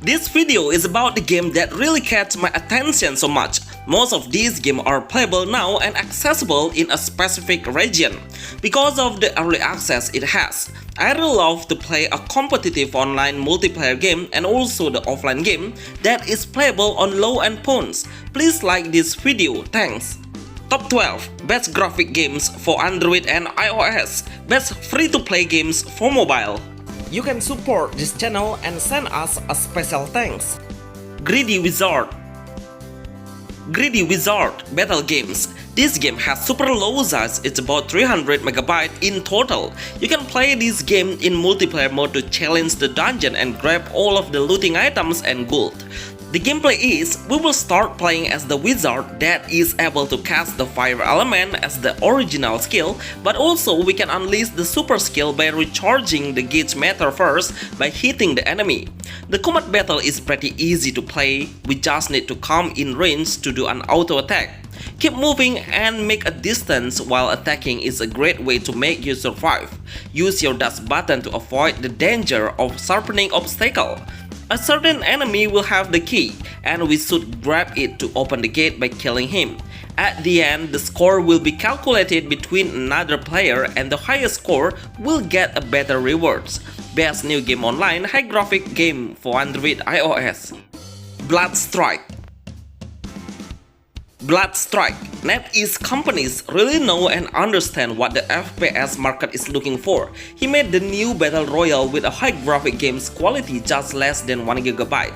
This video is about the game that really catch my attention so much. Most of these games are playable now and accessible in a specific region because of the early access it has. I really love to play a competitive online multiplayer game and also the offline game that is playable on low-end phones. Please like this video, thanks. Top 12 Best Graphic Games for Android and iOS. Best Free-to-Play Games for Mobile. You can support this channel and send us a special thanks. Greedy Wizard. Greedy Wizard Battle Games. This game has super low size, it's about 300 MB in total. You can play this game in multiplayer mode to challenge the dungeon and grab all of the looting items and gold. The gameplay is, we will start playing as the wizard that is able to cast the fire element as the original skill, but also we can unleash the super skill by recharging the gauge meter first by hitting the enemy. The combat battle is pretty easy to play, we just need to come in range to do an auto attack. Keep moving and make a distance while attacking is a great way to make you survive. Use your dash button to avoid the danger of sharpening obstacle. A certain enemy will have the key, and we should grab it to open the gate by killing him. At the end, the score will be calculated between another player and the highest score will get a better rewards. Best new game online high graphic game for Android iOS. Bloodstrike. Bloodstrike. NetEase companies really know and understand what the FPS market is looking for. He made the new Battle Royale with a high graphic games quality just less than 1 GB.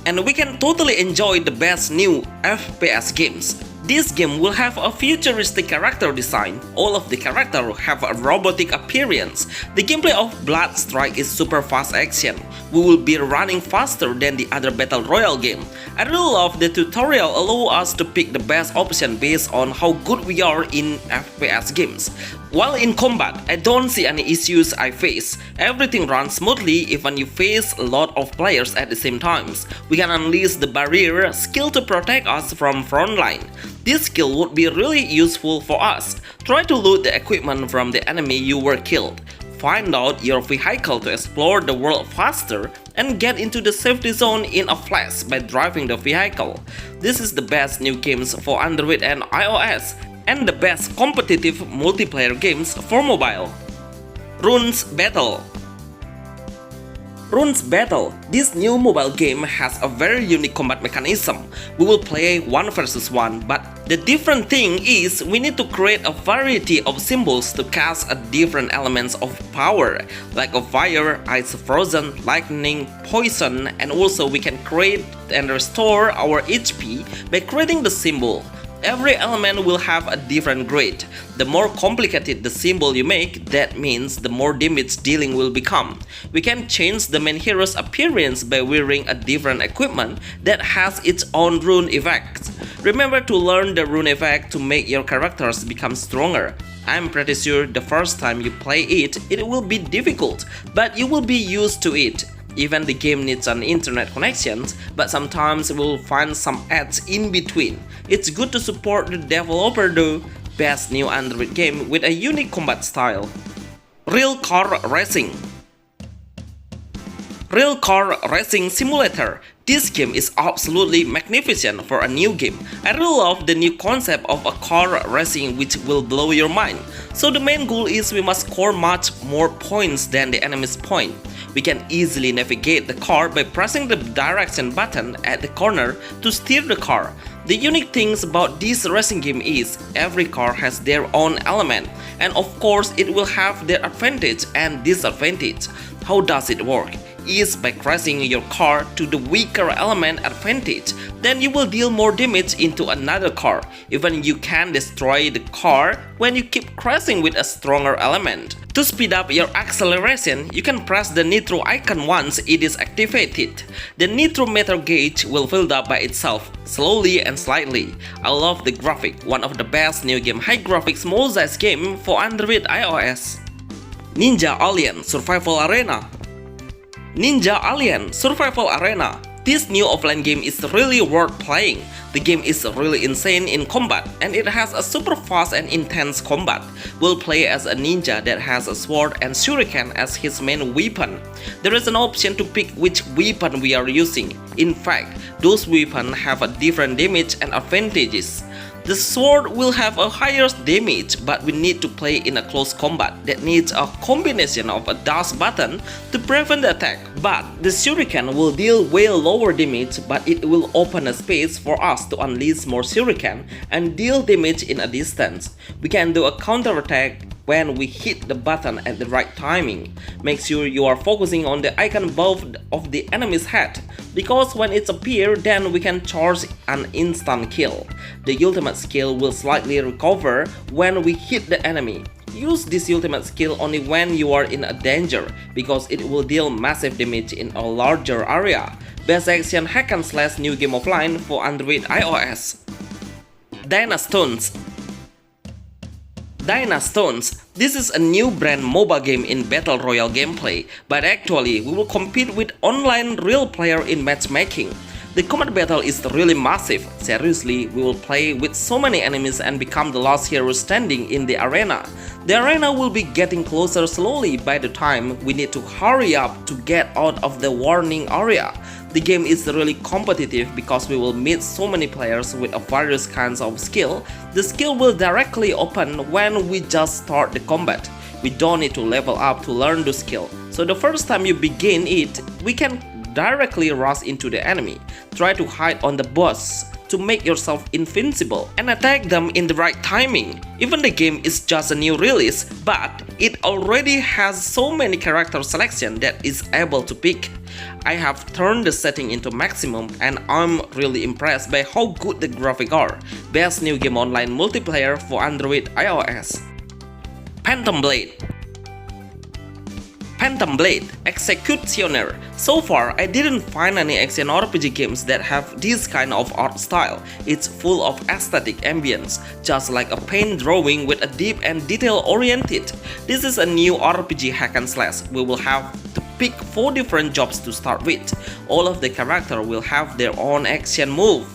And we can totally enjoy the best new FPS games. This game will have a futuristic character design. All of the characters have a robotic appearance. The gameplay of Bloodstrike is super fast action. We will be running faster than the other Battle Royale game. I really love the tutorial allow us to pick the best option based on how good we are in FPS games. While in combat, I don't see any issues I face. Everything runs smoothly even you face a lot of players at the same times. We can unleash the barrier skill to protect us from frontline. This skill would be really useful for us. Try to loot the equipment from the enemy you were killed. Find out your vehicle to explore the world faster and get into the safety zone in a flash by driving the vehicle. This is the best new games for Android and iOS, and the best competitive multiplayer games for mobile. Runes Battle. Runes Battle. This new mobile game has a very unique combat mechanism. We will play 1 versus 1, but the different thing is we need to create a variety of symbols to cast a different elements of power, like a fire, ice, frozen, lightning, poison, and also we can create and restore our HP by creating the symbol. Every element will have a different grade. The more complicated the symbol you make, that means the more damage dealing will become. We can change the main hero's appearance by wearing a different equipment that has its own rune effects. Remember to learn the rune effect to make your characters become stronger. I'm pretty sure the first time you play it, it will be difficult, but you will be used to it. Even the game needs an internet connection, but sometimes we'll find some ads in between. It's good to support the developer though. Best new Android game with a unique combat style. Real Car Racing. Real Car Racing Simulator. This game is absolutely magnificent for a new game. I really love the new concept of a car racing which will blow your mind. So the main goal is we must score much more points than the enemy's point. We can easily navigate the car by pressing the direction button at the corner to steer the car. The unique things about this racing game is every car has their own element, and of course it will have their advantage and disadvantage. How does it work? Is by crashing your car to the weaker element advantage, then you will deal more damage into another car. Even you can destroy the car when you keep crashing with a stronger element. To speed up your acceleration, you can press the nitro icon once it is activated. The nitro meter gauge will fill up by itself, slowly and slightly. I love the graphic, one of the best new game high graphics small size game for Android iOS. Ninja Alien Survival Arena. Ninja Alien Survival Arena. This new offline game is really worth playing. The game is really insane in combat and it has a super fast and intense combat. We'll play as a ninja that has a sword and shuriken as his main weapon. There is an option to pick which weapon we are using. In fact, those weapons have a different damage and advantages. The sword will have a higher damage, but we need to play in a close combat that needs a combination of a dash button to prevent the attack. But the shuriken will deal way lower damage, but it will open a space for us to unleash more shuriken and deal damage in a distance. We can do a counter attack when we hit the button at the right timing. Make sure you are focusing on the icon above of the enemy's head, because when it appears, then we can charge an instant kill. The ultimate skill will slightly recover when we hit the enemy. Use this ultimate skill only when you are in a danger, because it will deal massive damage in a larger area. Best action hack and slash new game offline for Android iOS. Dynastones. Dynastones. This is a new brand mobile game in Battle Royale gameplay, but actually we will compete with online real player in matchmaking. The combat battle is really massive. Seriously, we will play with so many enemies and become the last hero standing in the arena. The arena will be getting closer slowly by the time we need to hurry up to get out of the warning area. The game is really competitive because we will meet so many players with various kinds of skill. The skill will directly open when we just start the combat. We don't need to level up to learn the skill. So the first time you begin it, we can directly rush into the enemy. Try to hide on the boss to make yourself invincible and attack them in the right timing. Even the game is just a new release, but it already has so many character selection that is able to pick. I have turned the setting into maximum and I'm really impressed by how good the graphics are. Best new game online multiplayer for Android iOS. Phantom Blade. Phantom Blade Executioner. So far, I didn't find any action RPG games that have this kind of art style. It's full of aesthetic ambience, just like a paint drawing with a deep and detail-oriented. This is a new RPG hack and slash. We will have to pick 4 different jobs to start with. All of the characters will have their own action move.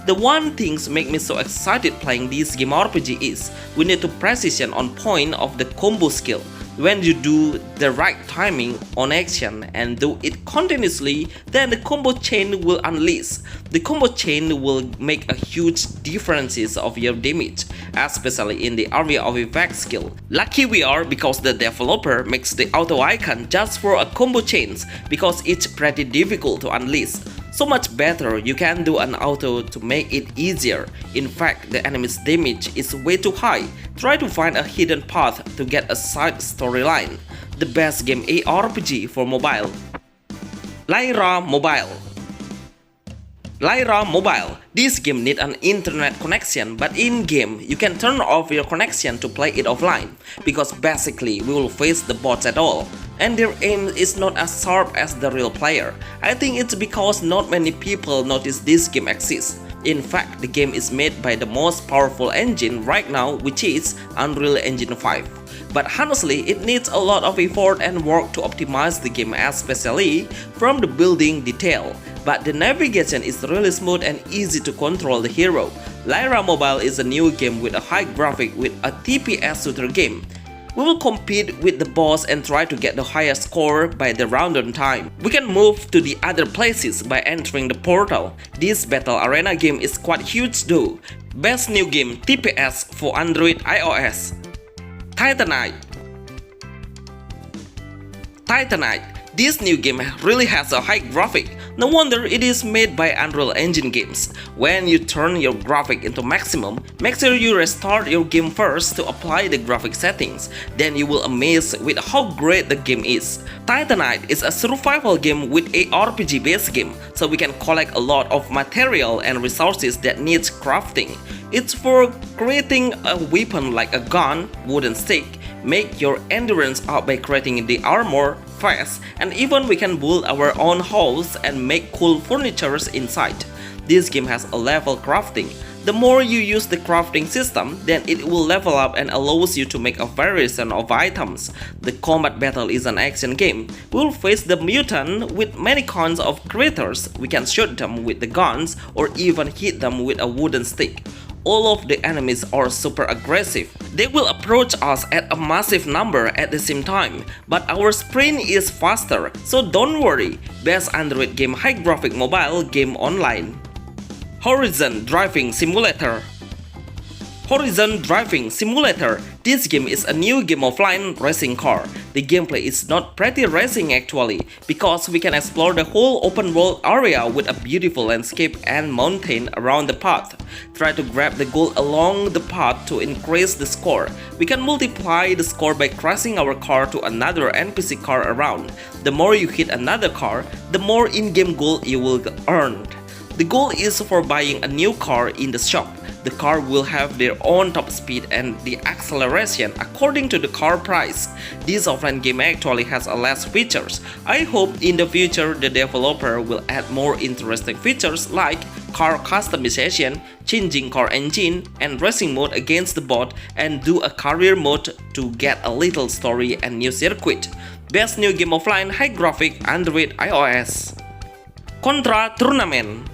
The one things make me so excited playing this game RPG is we need to precision on point of the combo skill. When you do the right timing on action and do it continuously, then the combo chain will unleash. The combo chain will make a huge differences of your damage, especially in the area of effect skill. Lucky we are because the developer makes the auto icon just for a combo chains, because it's pretty difficult to unleash. So much better you can do an auto to make it easier. In fact, the enemy's damage is way too high. Try to find a hidden path to get a side storyline. The best game ARPG for mobile. Lyra Mobile. Lyra Mobile. This game needs an internet connection, but in-game you can turn off your connection to play it offline, because basically we will face the bots at all, and their aim is not as sharp as the real player. I think it's because not many people notice this game exists. In fact, the game is made by the most powerful engine right now, which is Unreal Engine 5. But honestly, it needs a lot of effort and work to optimize the game, especially from the building detail. But the navigation is really smooth and easy to control the hero. Lyra Mobile is a new game with a high graphic with a TPS shooter game. We will compete with the boss and try to get the highest score by the random time. We can move to the other places by entering the portal. This battle arena game is quite huge though. Best new game TPS for Android iOS. Titanite. Titanite. This new game really has a high graphic. No wonder it is made by Unreal Engine games. When you turn your graphic into maximum, make sure you restart your game first to apply the graphic settings. Then you will amaze with how great the game is. Titanite is a survival game with a RPG based game, so we can collect a lot of material and resources that needs crafting. It's for creating a weapon like a gun, wooden stick, make your endurance up by creating the armor, fast, and even we can build our own house and make cool furnitures inside. This game has a level crafting. The more you use the crafting system, then it will level up and allows you to make a variation of items. The combat battle is an action game. We'll face the mutant with many kinds of creatures. We can shoot them with the guns or even hit them with a wooden stick. All of the enemies are super aggressive. They will approach us at a massive number at the same time, but our sprint is faster, so don't worry. Best Android game, high graphic mobile game online. Horizon Driving Simulator. Horizon Driving Simulator. This game is a new game offline racing car. The gameplay is not pretty racing actually, because we can explore the whole open world area with a beautiful landscape and mountain around the path. Try to grab the gold along the path to increase the score. We can multiply the score by crashing our car to another NPC car around. The more you hit another car, the more in-game gold you will earn. The goal is for buying a new car in the shop. The car will have their own top speed and the acceleration according to the car price. This offline game actually has a less features. I hope in the future the developer will add more interesting features like car customization, changing car engine, and racing mode against the bot, and do a career mode to get a little story and new circuit. Best new game offline, high graphic, Android, iOS. Contra Tournament.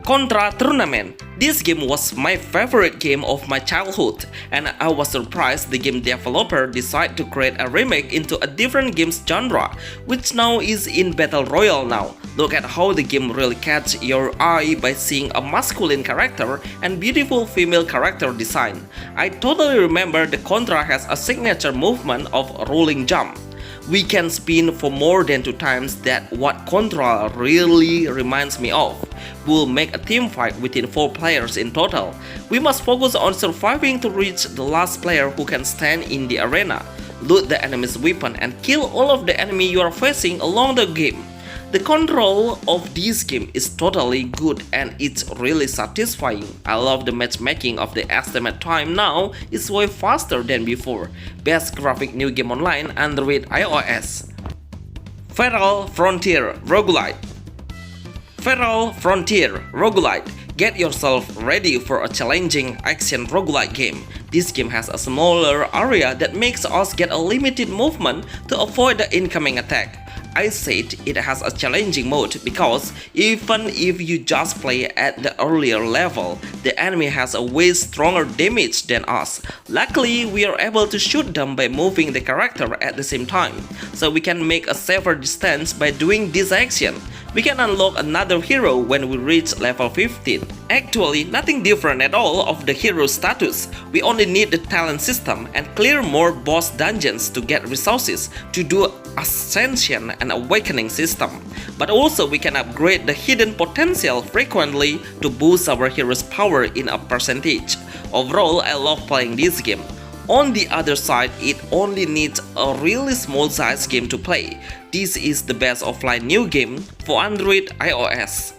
Contra Tournament. This game was my favorite game of my childhood, and I was surprised the game developer decided to create a remake into a different games genre, which now is in Battle Royale now. Look at how the game really catch your eye by seeing a masculine character and beautiful female character design. I totally remember the Contra has a signature movement of rolling jump. We can spin for more than 2 times that what Contra really reminds me of. We'll make a team fight within 4 players in total. We must focus on surviving to reach the last player who can stand in the arena. Loot the enemy's weapon and kill all of the enemy you are facing along the game. The control of this game is totally good and it's really satisfying. I love the matchmaking of the estimate time now is way faster than before. Best graphic new game online, Android, iOS. Feral Frontier Roguelite. Feral Frontier Roguelite. Get yourself ready for a challenging action roguelike game. This game has a smaller area that makes us get a limited movement to avoid the incoming attack. I said it has a challenging mode because even if you just play at the earlier level, the enemy has a way stronger damage than us. Luckily, we are able to shoot them by moving the character at the same time, so we can make a safer distance by doing this action. We can unlock another hero when we reach level 15. Actually, nothing different at all of the hero status. We only need the talent system and clear more boss dungeons to get resources to do ascension and awakening system. But also we can upgrade the hidden potential frequently to boost our hero's power in a percentage. Overall, I love playing this game. On the other side, it only needs a really small size game to play. This is the best offline new game for Android, iOS.